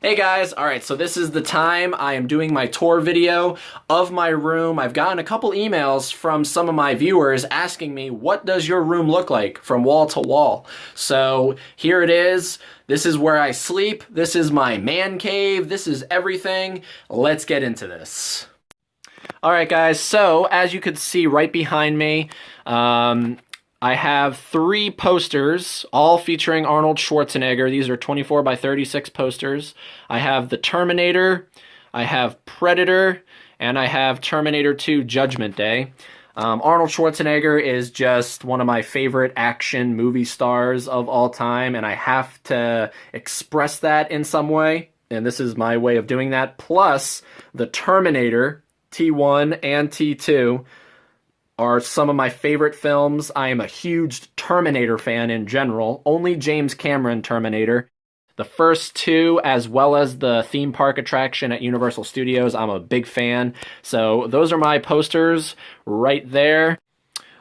Hey guys, alright, so this is the time I am doing my tour video of my room. I've gotten a couple emails from some of my viewers asking me, what does your room look like from wall to wall? So here it is. This is where I sleep. This is my man cave. This is everything. Let's get into this. Alright guys, so as you can see right behind me, I have 3 posters, all featuring Arnold Schwarzenegger. These are 24 by 36 posters. I have The Terminator, I have Predator, and I have Terminator 2 Judgment Day. Arnold Schwarzenegger is just one of my favorite action movie stars of all time, and I have to express that in some way, and this is my way of doing that. Plus, The Terminator, T1 and T2, are some of my favorite films. I am a huge Terminator fan in general. Only James Cameron Terminator. The first 2, as well as the theme park attraction at Universal Studios, I'm a big fan. So those are my posters right there.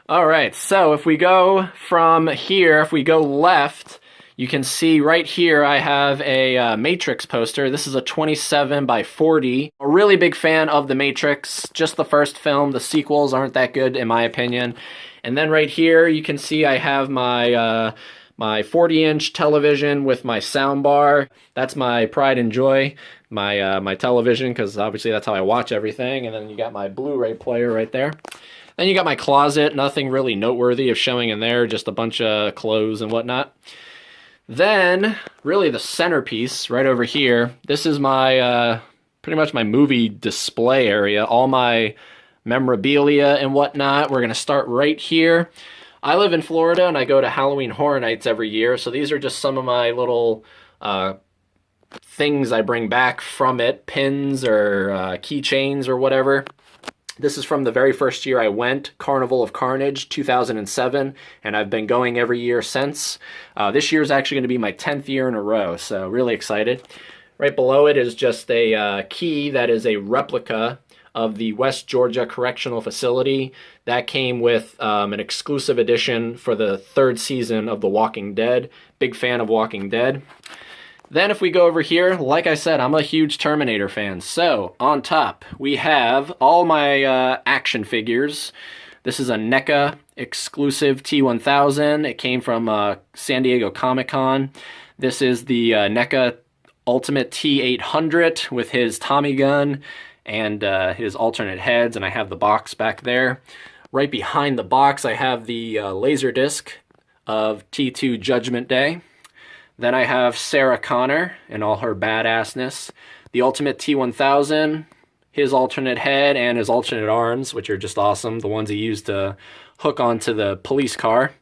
All right, so if we go from here, if we go left, you can see right here I have a Matrix poster. This is a 27 by 40. A really big fan of The Matrix, just the first film. The sequels aren't that good in my opinion. And then right here you can see I have my my 40-inch television with my sound bar. That's my pride and joy, my television, because obviously that's how I watch everything. And then you got my Blu-ray player right there. Then you got my closet, nothing really noteworthy of showing in there, just a bunch of clothes and whatnot. Then, really the centerpiece right over here, this is my, pretty much my movie display area, all my memorabilia and whatnot. We're going to start right here. I live in Florida and I go to Halloween Horror Nights every year, so these are just some of my little things I bring back from it, pins or keychains or whatever. This is from the very first year I went, Carnival of Carnage, 2007, and I've been going every year since. This year is actually going to be my 10th year in a row, so really excited. Right below it is just a key that is a replica of the West Georgia Correctional Facility. That came with an exclusive edition for the 3rd season of The Walking Dead. Big fan of Walking Dead. Then if we go over here, like I said, I'm a huge Terminator fan. So, on top, we have all my action figures. This is a NECA exclusive T1000. It came from San Diego Comic-Con. This is the NECA Ultimate T800 with his Tommy gun and his alternate heads, and I have the box back there. Right behind the box, I have the Laserdisc of T2 Judgment Day. Then I have Sarah Connor and all her badassness. The Ultimate T1000, his alternate head and his alternate arms, which are just awesome. The ones he used to hook onto the police car.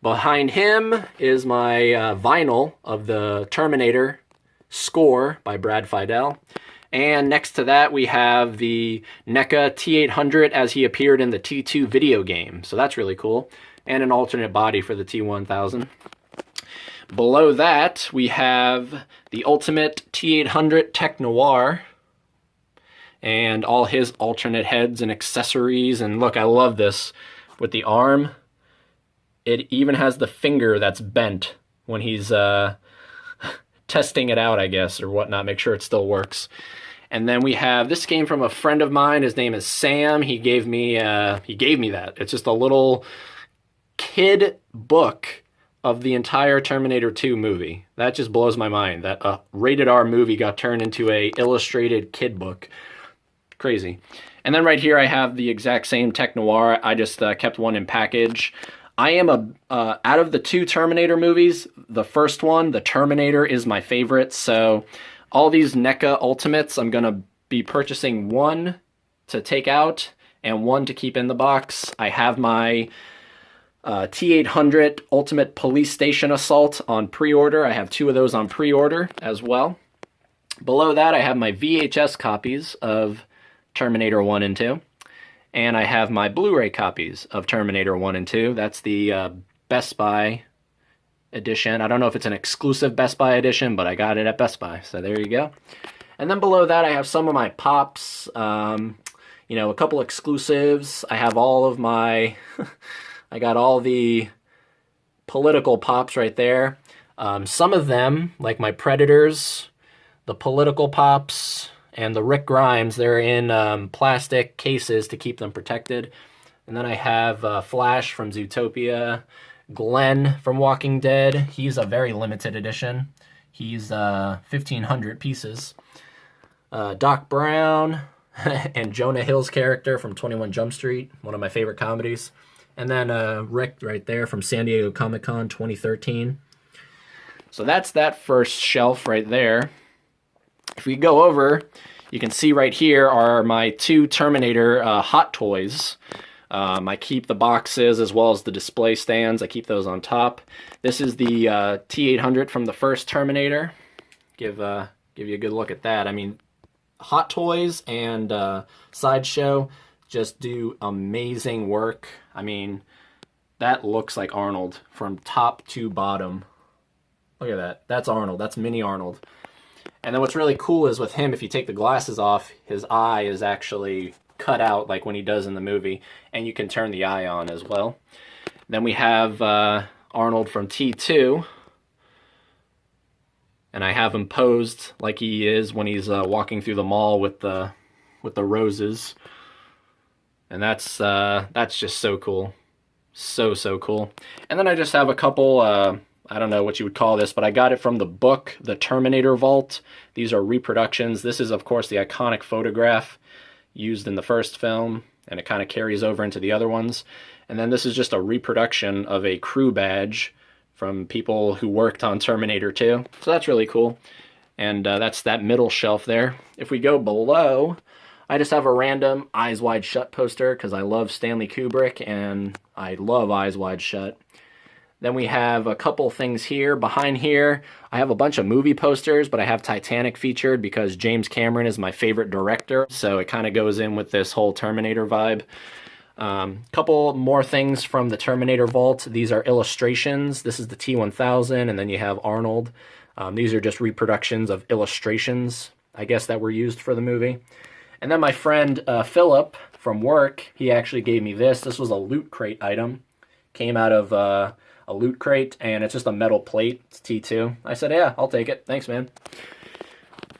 Behind him is my vinyl of the Terminator score by Brad Fiedel. And next to that we have the NECA T800 as he appeared in the T2 video game. So that's really cool. And an alternate body for the T1000. Below that, we have the Ultimate T800 Tech Noir and all his alternate heads and accessories. And look, I love this with the arm. It even has the finger that's bent when he's testing it out, I guess, or whatnot, make sure it still works. And then we have, this came from a friend of mine. His name is Sam. He gave me that. It's just a little kid book of the entire Terminator 2 movie. That just blows my mind, that a rated R movie got turned into a illustrated kid book. Crazy. And then right here I have the exact same Tech Noir. I just kept one in package. I am out of the 2 Terminator movies, the first one, The Terminator, is my favorite. So all these NECA Ultimates, I'm going to be purchasing one to take out and one to keep in the box. I have my T800 Ultimate Police Station Assault on pre-order. I have 2 of those on pre-order as well. Below that, I have my VHS copies of Terminator 1 and 2. And I have my Blu-ray copies of Terminator 1 and 2. That's the Best Buy edition. I don't know if it's an exclusive Best Buy edition, but I got it at Best Buy. So there you go. And then below that, I have some of my Pops. You know, a couple exclusives. I have all of my... I got all the political Pops right there. Some of them, like my Predators, the political pops and the Rick Grimes. They're in plastic cases to keep them protected. And then I have Flash from Zootopia, Glenn from Walking Dead. He's a very limited edition. He's 1,500 pieces. Doc Brown and Jonah Hill's character from 21 Jump Street, one of my favorite comedies. And then Rick right there from San Diego Comic-Con 2013. So that's that first shelf right there. If we go over, you can see right here are my two Terminator Hot Toys. I keep the boxes as well as the display stands. I keep those on top. This is the T-800 from the first Terminator. Give you a good look at that. I mean, Hot Toys and Sideshow just do amazing work. I mean, that looks like Arnold from top to bottom. Look at that. That's Arnold. That's mini Arnold. And then what's really cool is with him, if you take the glasses off, his eye is actually cut out like when he does in the movie, and you can turn the eye on as well. Then we have Arnold from T2, and I have him posed like he is when he's walking through the mall with the roses, and that's just so cool, so cool. And then I just have a couple. I don't know what you would call this, but I got it from the book, The Terminator Vault. These are reproductions. This is, of course, the iconic photograph used in the first film, and it kind of carries over into the other ones. And then this is just a reproduction of a crew badge from people who worked on Terminator 2. So that's really cool. And that's that middle shelf there. If we go below, I just have a random Eyes Wide Shut poster because I love Stanley Kubrick and I love Eyes Wide Shut. Then we have a couple things here. Behind here, I have a bunch of movie posters, but I have Titanic featured because James Cameron is my favorite director, so it kind of goes in with this whole Terminator vibe. Couple more things from the Terminator Vault. These are illustrations. This is the T-1000, and then you have Arnold. These are just reproductions of illustrations, I guess, that were used for the movie. And then my friend Philip from work, he actually gave me this. This was a Loot Crate item. Came out of a Loot Crate, and it's just a metal plate. It's T2. I said, yeah, I'll take it. Thanks, man.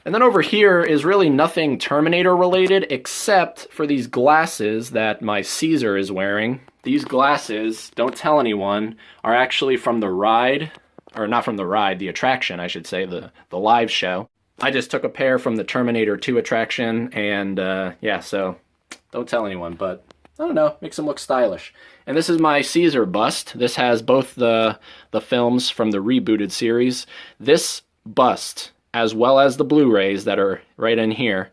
And then over here is really nothing Terminator related except for these glasses that my Caesar is wearing. These glasses, don't tell anyone, are actually from the ride, or not from the ride, the attraction, I should say, the live show. I just took a pair from the Terminator 2 attraction, and yeah, so don't tell anyone, but I don't know, makes them look stylish. And this is my Caesar bust. This has both the films from the rebooted series. This bust, as well as the Blu-rays that are right in here,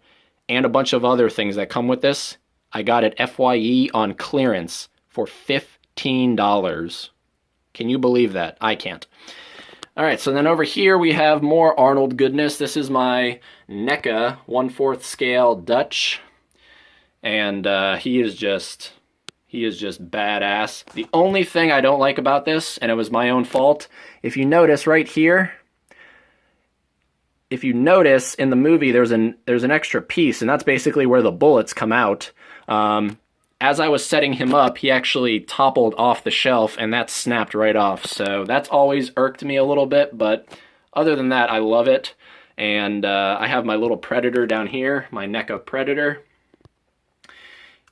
and a bunch of other things that come with this, I got it FYE on clearance for $15. Can you believe that? I can't. All right, so then over here we have more Arnold goodness. This is my NECA 1/4 scale Dutch, and he is just badass. The only thing I don't like about this, and it was my own fault, if you notice right here, if you notice in the movie there's an extra piece, and that's basically where the bullets come out. As I was setting him up, he actually toppled off the shelf, and that snapped right off. So that's always irked me a little bit, but other than that, I love it. And I have my little Predator down here, my NECA Predator.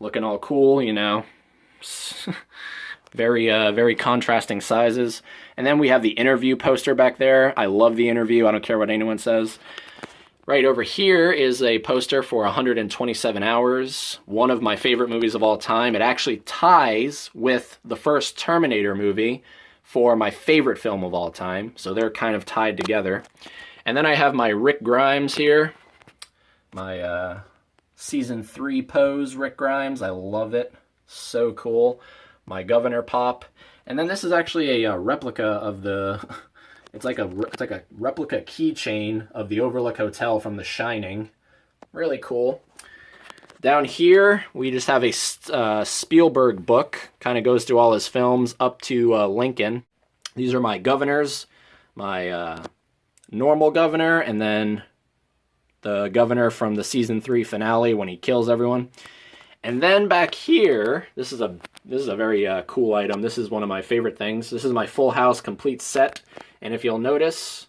Looking all cool, you know. Very contrasting sizes. And then we have the Interview poster back there. I love the Interview. I don't care what anyone says. Right over here is a poster for 127 Hours, one of my favorite movies of all time. It actually ties with the first Terminator movie for my favorite film of all time, so they're kind of tied together. And then I have my Rick Grimes here, my Season 3 pose Rick Grimes. I love it. So cool. My Governor Pop. And then this is actually a replica of the... It's like a replica keychain of the Overlook Hotel from The Shining. Really cool. Down here, we just have a Spielberg book. Kind of goes through all his films up to Lincoln. These are my governors. My normal governor, and then the governor from the Season 3 finale when he kills everyone. And then back here, this is a very cool item. This is one of my favorite things. This is my Full House complete set. And if you'll notice,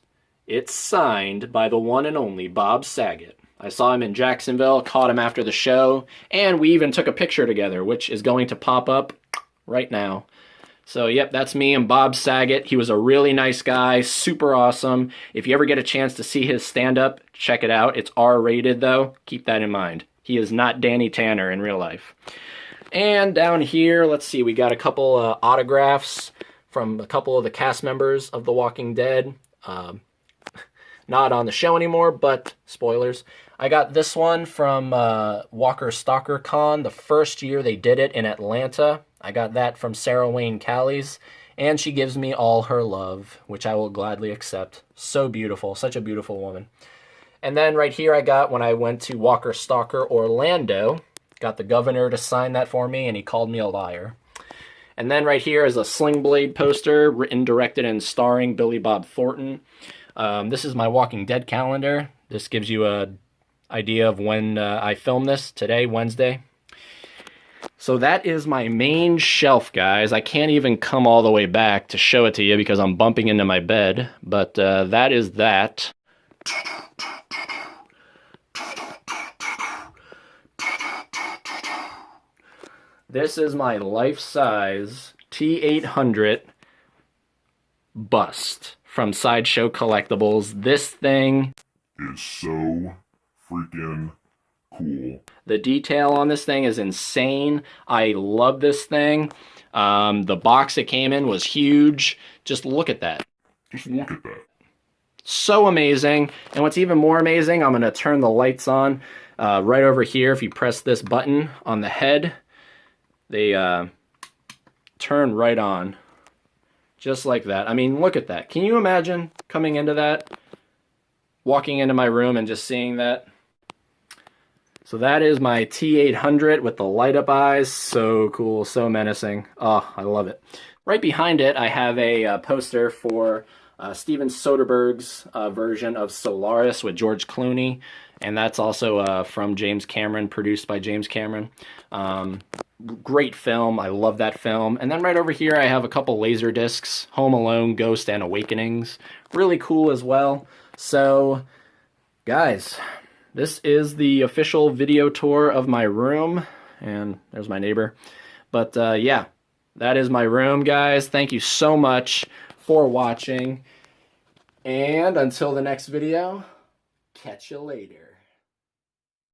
It's signed by the one and only Bob Saget. I saw him in Jacksonville, caught him after the show, and we even took a picture together, which is going to pop up right now. So, yep, that's me and Bob Saget. He was a really nice guy, super awesome. If you ever get a chance to see his stand-up, check it out. It's R-rated, though. Keep that in mind. He is not Danny Tanner in real life. And down here, let's see, we got a couple autographs from a couple of the cast members of The Walking Dead. Not on the show anymore, but spoilers. I got this one from Walker Stalker Con, the first year they did it in Atlanta. I got that from Sarah Wayne Callies, and she gives me all her love, which I will gladly accept. So beautiful, such a beautiful woman. And then right here I got when I went to Walker Stalker Orlando, got the governor to sign that for me, and he called me a liar. And then right here is a Sling Blade poster, written, directed, and starring Billy Bob Thornton. This is my Walking Dead calendar. This gives you an idea of when I filmed this, today, Wednesday. So that is my main shelf, guys. I can't even come all the way back to show it to you because I'm bumping into my bed, but that is that. This is my life-size T800 bust from Sideshow Collectibles. This thing is so freaking cool. The detail on this thing is insane. I love this thing. The box it came in was huge. Just look at that. Just look at that. So amazing. And what's even more amazing, I'm going to turn the lights on right over here. If you press this button on the head, they turn right on. Just like that. I mean, look at that. Can you imagine coming into that? Walking into my room and just seeing that? So that is my T800 with the light up eyes. So cool, so menacing. Oh, I love it. Right behind it, I have a poster for Steven Soderbergh's version of Solaris with George Clooney. And that's also from James Cameron, produced by James Cameron. Great film. I love that film. And then right over here, I have a couple laser discs, Home Alone, Ghost, and Awakenings. Really cool as well. So, guys, this is the official video tour of my room, and there's my neighbor. But yeah, that is my room, guys. Thank you so much for watching, and until the next video, catch you later.